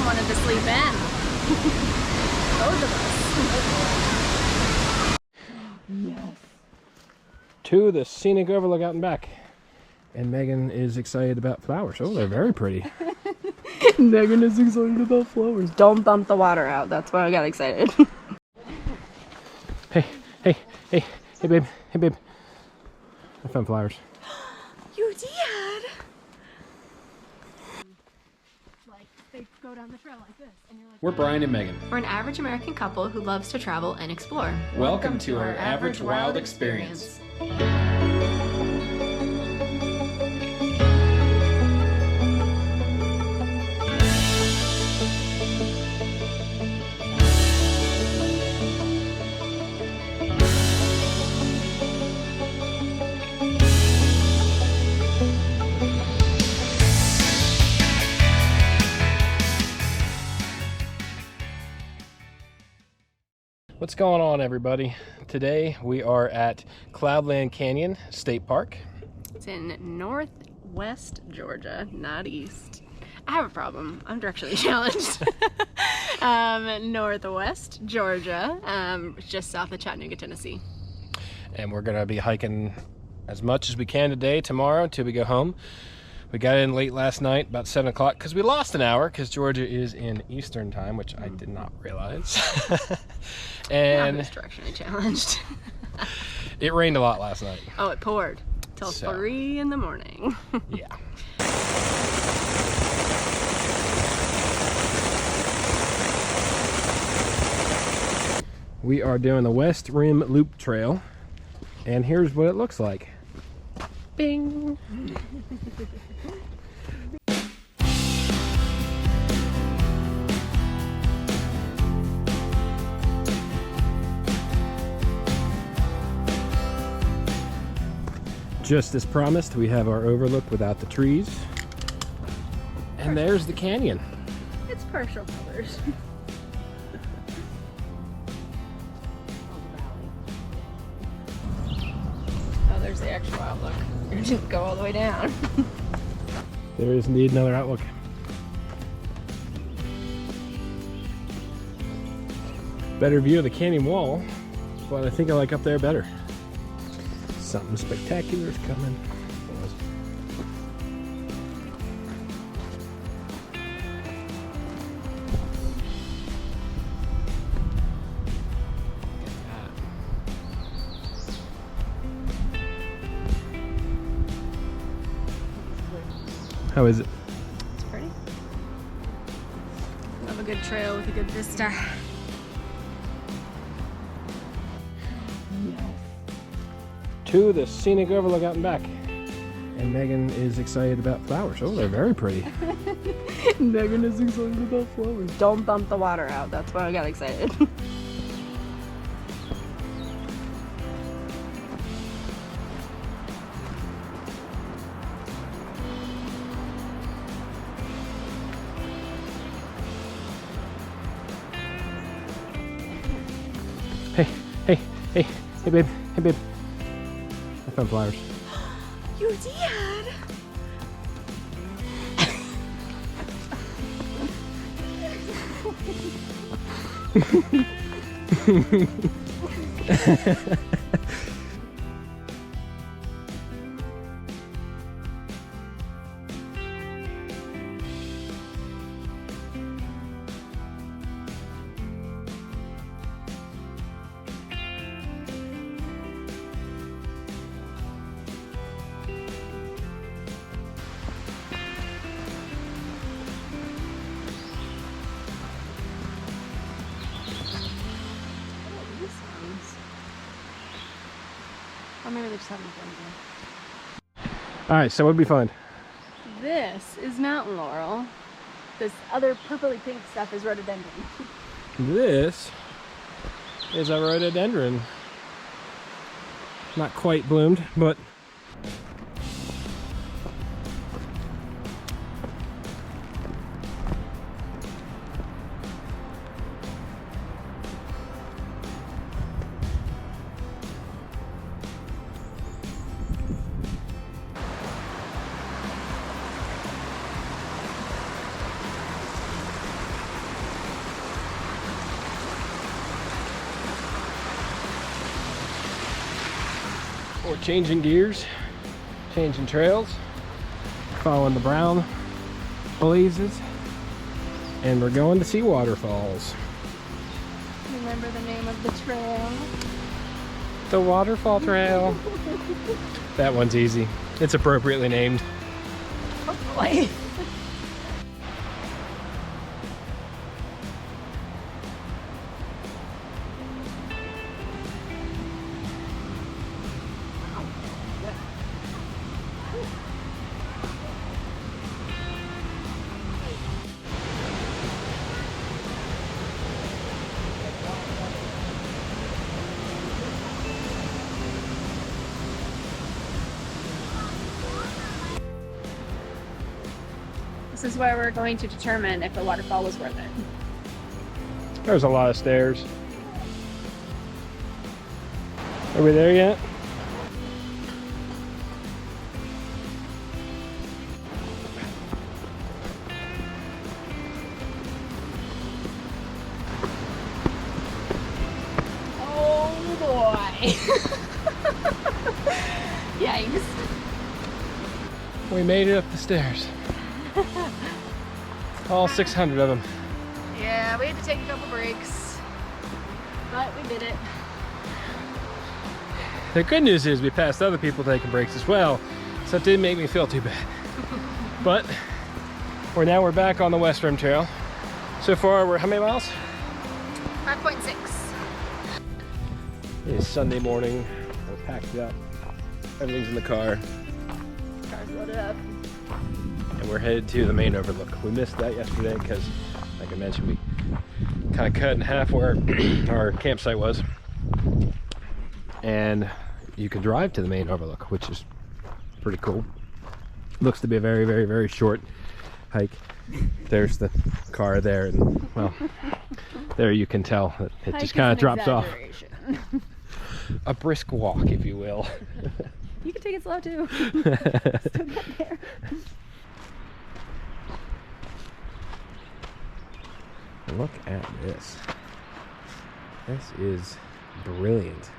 Mom wanted to sleep in. Both of us. Yes. To the scenic overlook out and back. And Megan is excited about flowers. Oh, they're very pretty. Megan is excited about flowers. Don't bump the water out. That's why I got excited. Hey, babe. Hey, babe. I found flowers. You did? Like, they go down the trail like this, and you're like... We're Brian and Megan. We're an average American couple who loves to travel and explore. Welcome to our average wild experience. What's going on, everybody? Today we are at Cloudland Canyon State Park. It's in northwest Georgia, not east. I have a problem. I'm directionally challenged. Northwest Georgia, just south of Chattanooga, Tennessee. And we're gonna be hiking as much as we can today, tomorrow, until we go home. We got in late last night, about 7 o'clock, because we lost an hour, because Georgia is in Eastern time, which I did not realize. And I'm just directionally challenged. It rained a lot last night. Oh, it poured till 3 in the morning. Yeah. We are doing the West Rim Loop Trail, and here's what it looks like. Bing! Just as promised, we have our overlook without the trees. And there's the canyon. It's partial colors. Oh, there's the actual outlook. You didn't go all the way down. There is indeed another outlook. Better view of the canyon wall, but I think I like up there better. Something spectacular is coming. How is it? It's pretty. Love a good trail with a good vista. To the scenic overlook out and back. And Megan is excited about flowers. Oh, they're very pretty. Megan is excited about flowers. Don't bump the water out. That's why I got excited. Hey, babe. Hey, babe. I found flowers. You did? Or maybe they just haven't done it. Alright, so what'd we find? This is mountain laurel. This other purpley pink stuff is rhododendron. This is a rhododendron. Not quite bloomed, but We're changing gears, changing trails, following the brown blazes, and we're going to see Waterfalls. Remember the name of the trail? The Waterfall Trail. That one's easy. It's appropriately named. Hopefully. This is where we're going to determine if the waterfall was worth it. There's a lot of stairs. Are we there yet? Oh boy. Yikes. We made it up the stairs. All 600 of them. Yeah, we had to take a couple breaks, but we did it. The good news is we passed other people taking breaks as well, so it didn't make me feel too bad. But we're back on the West Rim Trail. So far, we're how many miles? 5.6. It is Sunday morning. We're packed up. Everything's in the car, Car's loaded up. and we're headed to the main overlook. We missed that yesterday because, like I mentioned, we kind of cut in half where our campsite was, and you can drive to the main overlook, which is pretty cool. Looks to be a very, very, very short hike. There's the car there, and well, there you can tell that it just kind of drops off. A brisk walk, if you will. You can take it slow too. Still get there. Look at this. This is brilliant.